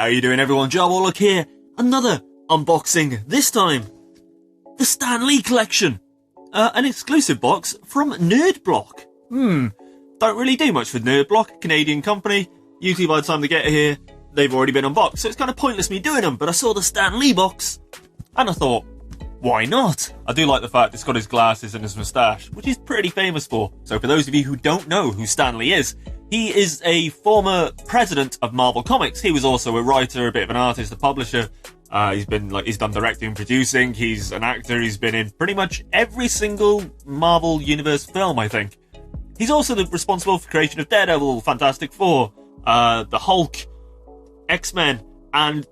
you doing, everyone? Jawarlock here. Another unboxing, this time the Stan Lee collection. An exclusive box from Nerdblock. Don't really do much for Nerdblock, Canadian company. Usually by the time they get here, they've already been unboxed, so it's kind of pointless me doing them, but I saw the Stan Lee box, and I thought, why not? I do like the fact it's got his glasses and his moustache, which he's pretty famous for. So for those of you who don't know who Stan Lee is, he is a former president of Marvel Comics. He was also a writer, a bit of an artist, a publisher. He's done directing and producing. He's an actor. He's been in pretty much every single Marvel Universe film, I think. He's also responsible for the creation of Daredevil, Fantastic Four, the Hulk, X-Men, and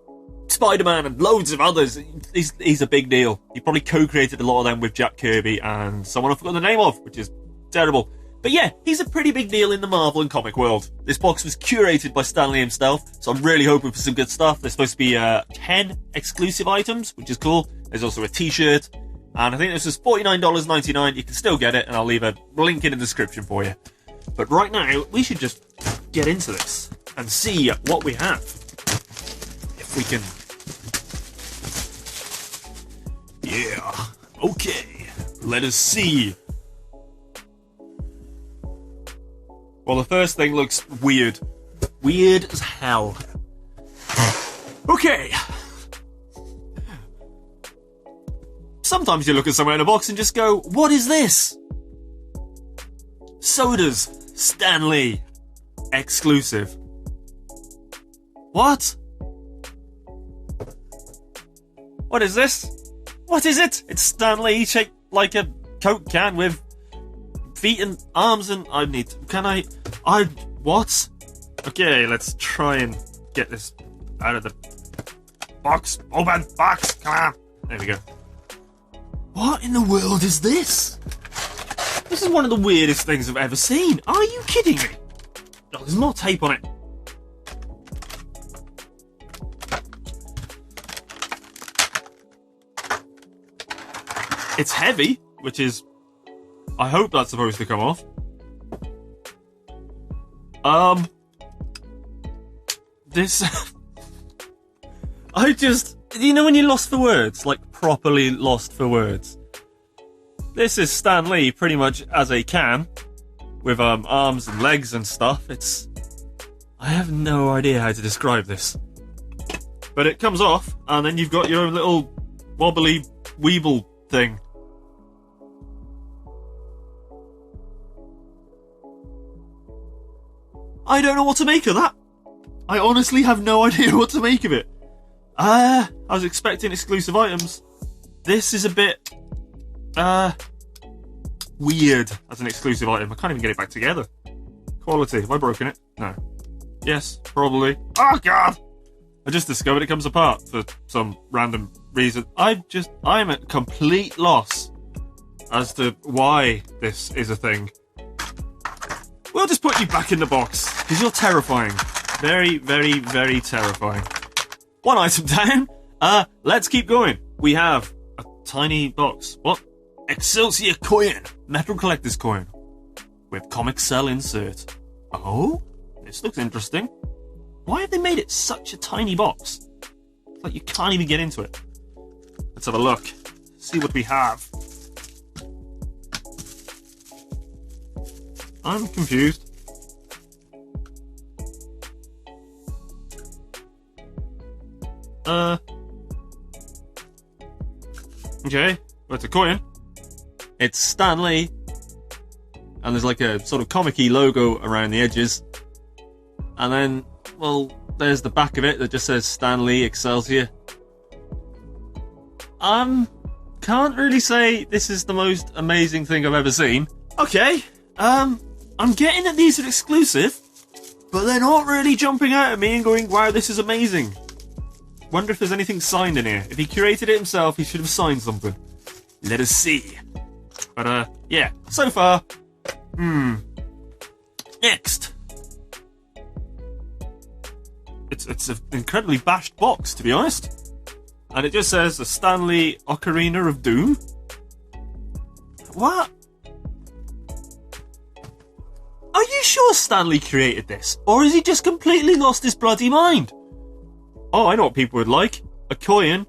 SpiderMan, and loads of others. He's a big deal. He probably co-created a lot of them with Jack Kirby and someone I forgot the name of, which is terrible. But yeah, he's a pretty big deal in the Marvel and comic world. This box was curated by Stan Lee himself, so I'm really hoping for some good stuff. There's supposed to be 10 exclusive items, which is cool. There's also a t-shirt, and I think this is $49.99. You can still get it, and I'll leave a link in the description for you. But right now, we should just get into this and see what we have. If we can... Yeah, okay, let us see. Well, the first thing looks weird. Weird as hell. Okay. Sometimes you look at somewhere in a box and just go, what is this? Sodas. Stan Lee. Exclusive. What? What is this? What is it? It's Stan Lee shaped like a Coke can with feet and arms, and what? Okay, let's try and get this out of the box. Open box, come on. There we go. What in the world is this? This is one of the weirdest things I've ever seen. Are you kidding me? Oh, there's more tape on it. It's heavy, which is... I hope that's supposed to come off. This... You know when you're lost for words? Like, properly lost for words. This is Stan Lee pretty much as a can. With, arms and legs and stuff. I have no idea how to describe this. But it comes off, and then you've got your own little wobbly weeble thing. I don't know what to make of that. I honestly have no idea what to make of it. I was expecting exclusive items. This is a bit, weird as an exclusive item. I can't even get it back together. Quality. Have I broken it? No. Yes, probably. Oh, God! I just discovered it comes apart for some random reason. I'm at complete loss as to why this is a thing. We'll just put you back in the box, because you're terrifying. Very, very, very terrifying. One item down. Let's keep going. We have a tiny box. What? Excelsior coin. Metal collector's coin. With Comic Cell insert. Oh? This looks interesting. Why have they made it such a tiny box? It's like you can't even get into it. Let's have a look. See what we have. I'm confused. Okay, well, it's a coin. It's Stan Lee. And there's like a sort of comic-y logo around the edges. And then, well, there's the back of it that just says Stan Lee Excelsior. Can't really say this is the most amazing thing I've ever seen. Okay, I'm getting that these are exclusive, but they're not really jumping out at me and going, wow, this is amazing. Wonder if there's anything signed in here. If he curated it himself, he should have signed something. Let us see. But, yeah, so far. Next. It's an incredibly bashed box, to be honest. And it just says the Stan Lee Ocarina of Doom. What? Are you sure Stan Lee created this? Or has he just completely lost his bloody mind? Oh, I know what people would like. A coin,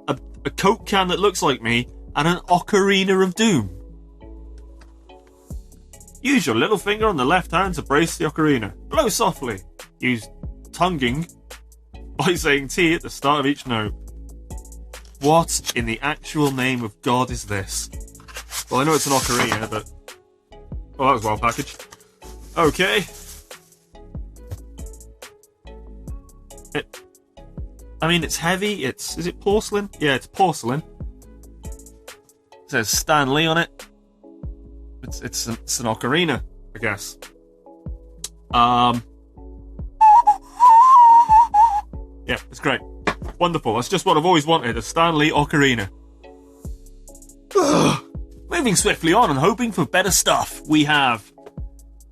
a Coke can that looks like me, and an Ocarina of Doom. Use your little finger on the left hand to brace the ocarina. Blow softly. Use tonguing by saying T at the start of each note. What in the actual name of God is this? Well, I know it's an ocarina, but... Oh, that was well packaged. Okay. It's heavy. Is it porcelain? Yeah, it's porcelain. It says Stan Lee on it. It's an ocarina, I guess. Yeah, it's great. Wonderful. That's just what I've always wanted, a Stan Lee ocarina. Moving swiftly on and hoping for better stuff, we have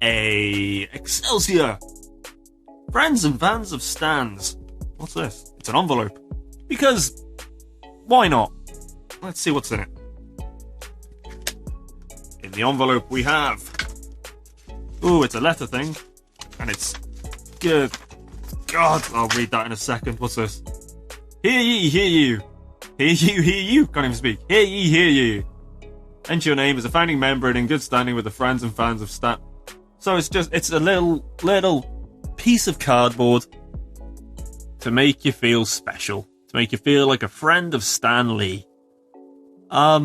a Excelsior. Friends and fans of Stans. What's this? It's an envelope. Because, why not? Let's see what's in it. In the envelope we have... Ooh, it's a letter thing. And it's... Good God, I'll read that in a second. What's this? Hear ye, hear you. Hear you, hear you. Can't even speak. Hear ye, hear you. Enter your name as a founding member and in good standing with the friends and fans of Stan. So it's a little piece of cardboard to make you feel special. To make you feel like a friend of Stan Lee. I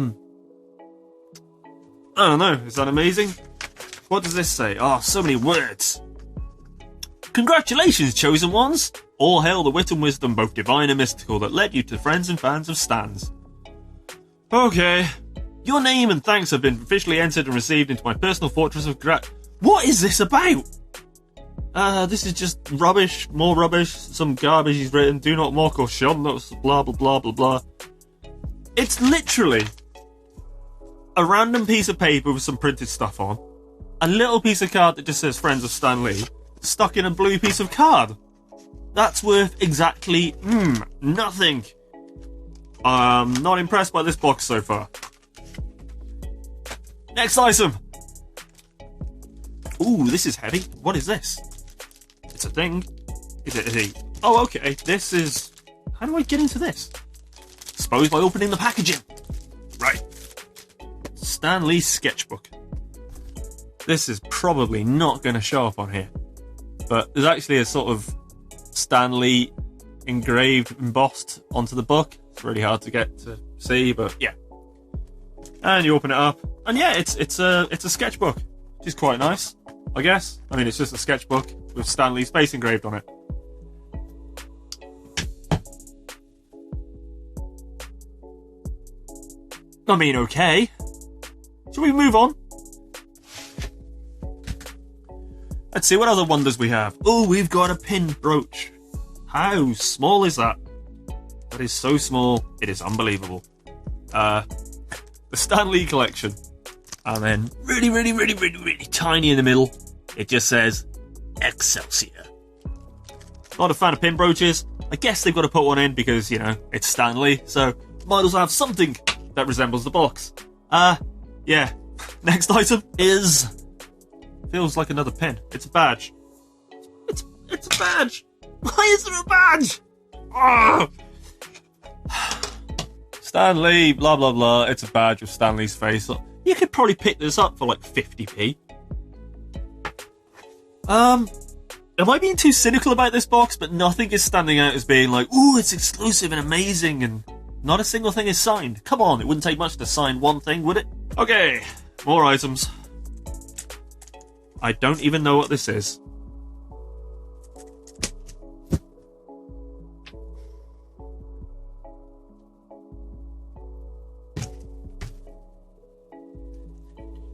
don't know. Is that amazing? What does this say? Oh, so many words. Congratulations, chosen ones. All hail the wit and wisdom, both divine and mystical, that led you to friends and fans of Stans. Okay. Your name and thanks have been officially entered and received into my personal fortress of What is this about? This is just rubbish, more rubbish, some garbage he's written, do not mock or shun, blah, blah, blah, blah, blah. It's literally a random piece of paper with some printed stuff on, a little piece of card that just says Friends of Stan Lee, stuck in a blue piece of card. That's worth exactly, nothing. I'm not impressed by this box so far. Next item. Ooh, this is heavy. What is this? It's a thing. Is it? Oh, okay. This is... How do I get into this? Suppose by opening the packaging. Right. Stan Lee's sketchbook. This is probably not going to show up on here. But there's actually a sort of Stan Lee engraved, embossed onto the book. It's really hard to get to see, but yeah. And you open it up, and yeah, it's a sketchbook, which is quite nice, I guess. I mean, it's just a sketchbook with Stan Lee's face engraved on it. I mean, okay. Shall we move on? Let's see what other wonders we have. Oh, we've got a pin brooch. How small is that? That is so small, it is unbelievable. The Stan Lee collection. And then really, really, really, really, really tiny in the middle, it just says Excelsior. Not a fan of pin brooches. I guess they've got to put one in because, you know, it's Stan Lee, so might as well have something that resembles the box. Yeah. Next item is... Feels like another pin. It's a badge. It's a badge. Why is there a badge? Oh. Stan Lee, blah, blah, blah. It's a badge with Stan Lee's face. You could probably pick this up for like 50p. Am I being too cynical about this box? But nothing is standing out as being like, ooh, it's exclusive and amazing, and not a single thing is signed. Come on, it wouldn't take much to sign one thing, would it? Okay, more items. I don't even know what this is.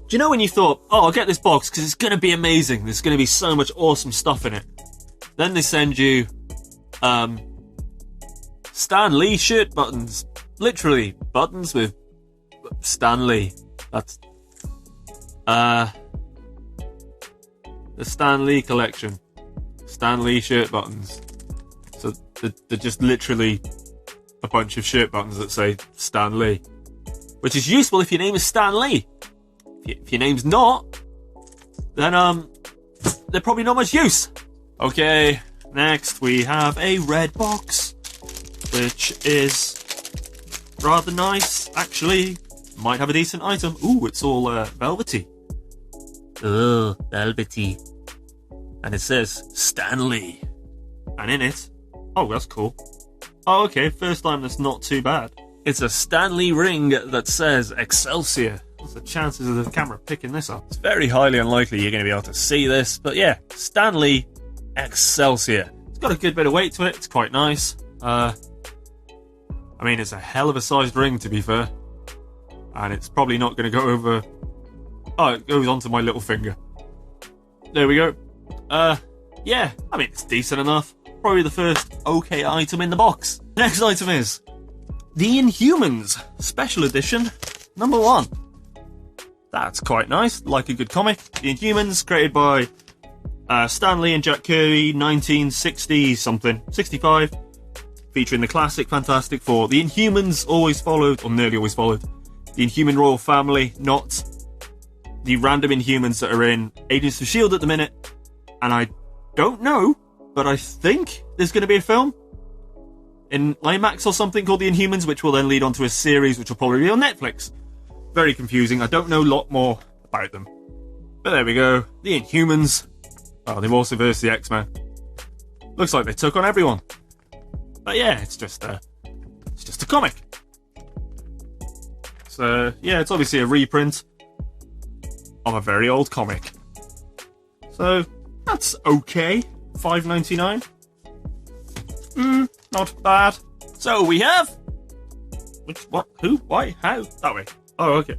Do you know when you thought, oh, I'll get this box because it's going to be amazing. There's going to be so much awesome stuff in it. Then they send you Stan Lee shirt buttons. Literally, buttons with Stan Lee. That's... the Stan Lee collection. Stan Lee shirt buttons. So they're just literally a bunch of shirt buttons that say Stan Lee. Which is useful if your name is Stan Lee. If your name's not, then they're probably not much use. Okay, next we have a red box. which is rather nice, actually. Might have a decent item. Ooh, it's all velvety. Oh, velvety. And it says Stan Lee. And in it, oh, that's cool. Oh, okay, first time that's not too bad. It's a Stan Lee ring that says Excelsior. What's the chances of the camera picking this up? It's very highly unlikely you're going to be able to see this, but yeah, Stan Lee Excelsior. It's got a good bit of weight to it, it's quite nice. I mean, it's a hell of a sized ring, to be fair. And it's probably not going to go over... Oh, it goes onto my little finger. There we go. Yeah, I mean, it's decent enough. Probably the first okay item in the box. Next item is the Inhumans Special Edition number 1. That's quite nice, like a good comic. The Inhumans, created by Stan Lee and Jack Kirby, 1960-something, 65, featuring the classic Fantastic Four. The Inhumans always followed, or nearly always followed, the Inhuman royal family, not the random Inhumans that are in Agents of S.H.I.E.L.D. at the minute. And I don't know, but I think there's going to be a film in IMAX or something called The Inhumans, which will then lead on to a series which will probably be on Netflix. Very confusing. I don't know a lot more about them. But there we go. The Inhumans. Oh, they've also versed the X-Men. Looks like they took on everyone. But yeah, it's just a comic. So yeah, it's obviously a reprint of a very old comic. So that's okay. $5.99. Not bad. So we have... Which, what, who, why, how? That way. Oh, okay.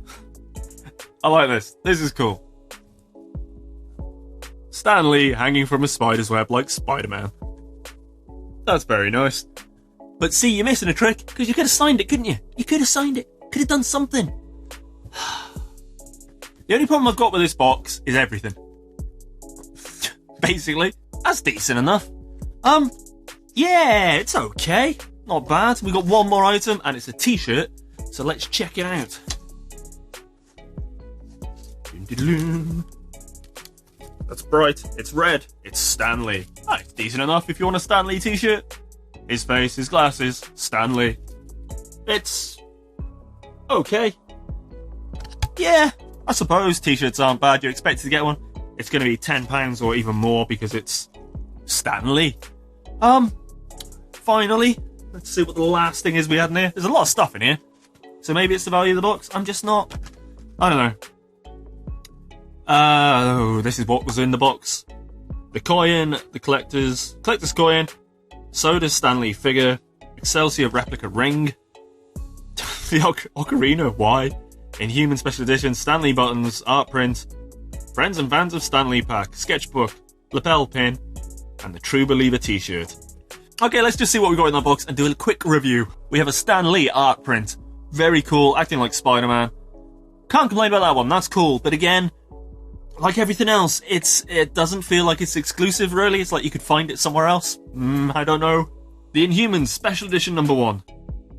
I like this. This is cool. Stan Lee hanging from a spider's web like SpiderMan. That's very nice. But see, you're missing a trick, because you could have signed it, couldn't you? You could have signed it. Could have done something. The only problem I've got with this box is everything. Basically. That's decent enough. Yeah, it's okay. Not bad. We've got one more item, and it's a t-shirt. So let's check it out. That's bright. It's red. It's Stan Lee. Oh, it's decent enough if you want a Stan Lee t-shirt. His face, his glasses, Stan Lee. It's okay. Yeah, I suppose t-shirts aren't bad. You're expected to get one. It's going to be £10 or even more because it's Stan Lee. Finally, let's see what the last thing is we had in here. There's a lot of stuff in here. So maybe it's the value of the box. I'm just not... I don't know. This is what was in the box. The coin, the collector's coin, Soda Stan Lee figure, Excelsior replica ring, the ocarina, why? Inhuman Special Edition, Stan Lee buttons, art print, Friends and Fans of Stan Lee pack, sketchbook, lapel pin, and the True Believer t-shirt. Okay, let's just see what we got in that box and do a quick review. We have a Stan Lee art print. Very cool, acting like Spider-Man. Can't complain about that one, that's cool. But again, like everything else, it doesn't feel like it's exclusive, really. It's like you could find it somewhere else. I don't know. The Inhumans Special Edition number 1.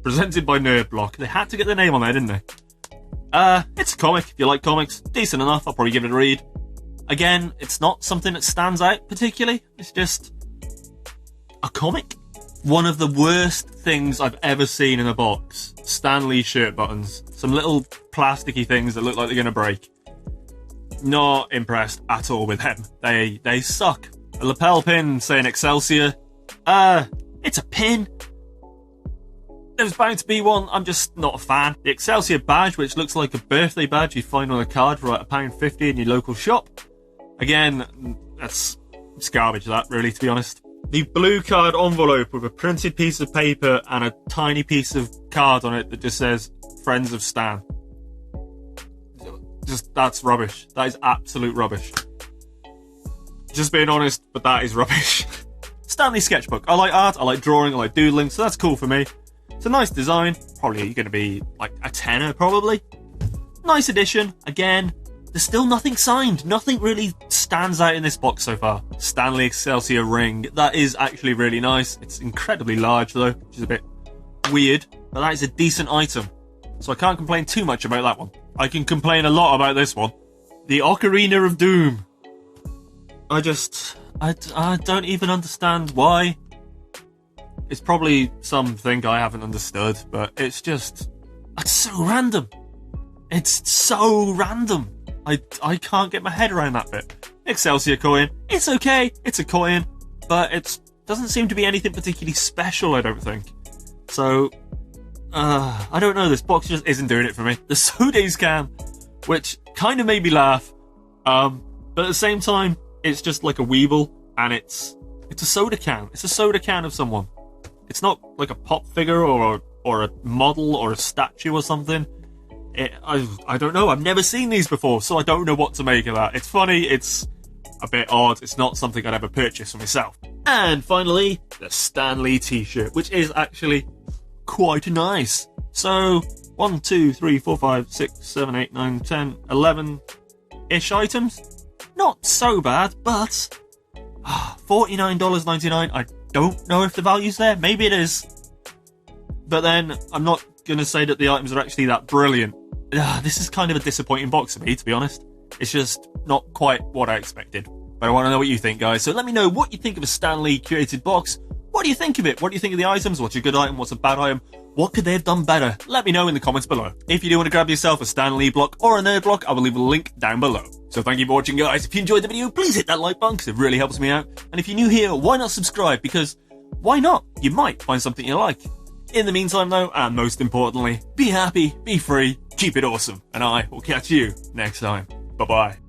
Presented by Nerdblock. They had to get their name on there, didn't they? It's a comic. If you like comics, decent enough. I'll probably give it a read. Again, it's not something that stands out particularly. It's just a comic. One of the worst things I've ever seen in a box. Stan Lee shirt buttons. Some little plasticky things that look like they're going to break. Not impressed at all with them. They suck. A lapel pin saying Excelsior. It's a pin. There's bound to be one. I'm just not a fan. The Excelsior badge, which looks like a birthday badge you find on a card for like £1.50 in your local shop. Again, it's garbage, that, really, to be honest. The blue card envelope with a printed piece of paper and a tiny piece of card on it that just says Friends of Stan. That's rubbish. That is absolute rubbish. Just being honest, but that is rubbish. Stan Lee sketchbook. I like art, I like drawing, I like doodling, so that's cool for me. It's a nice design. Probably going to be like a tenner, probably. Nice addition. Again, there's still nothing signed. Nothing really stands out in this box so far. Stan Lee Excelsior ring. That is actually really nice. It's incredibly large though, which is a bit weird. But that is a decent item. So I can't complain too much about that one. I can complain a lot about this one. The Ocarina of Doom. I don't even understand why. It's probably something I haven't understood, but it's so random. It's so random. I can't get my head around that bit. Excelsior coin. It's okay. It's a coin, but it doesn't seem to be anything particularly special, I don't think. So, I don't know. This box just isn't doing it for me. The Sodays can, which kind of made me laugh, but at the same time, it's just like a Weeble, and it's a soda can. It's a soda can of someone. It's not like a pop figure or a model or a statue or something. I don't know. I've never seen these before, so I don't know what to make of that. It's funny. It's a bit odd. It's not something I'd ever purchase for myself. And finally, the Stan Lee t-shirt, which is actually quite nice. So 1, 2, 3, 4, 5, 6, 7, 8, 9, 10, 11-ish items. Not so bad, but $49.99. I don't know if the value's there. Maybe it is. But then I'm not going to say that the items are actually that brilliant. This is kind of a disappointing box for me, to be honest. It's just not quite what I expected. But I want to know what you think, guys. So let me know what you think of a Stan Lee curated box. What do you think of it? What do you think of the items? What's a good item? What's a bad item? What could they have done better? Let me know in the comments below. If you do want to grab yourself a Stan Lee block or a nerd block, I will leave a link down below. So thank you for watching, guys. If you enjoyed the video, please hit that like button because it really helps me out. And if you're new here, why not subscribe? Because why not? You might find something you like. In the meantime, though, and most importantly, be happy, be free, keep it awesome, and I will catch you next time. Bye-bye.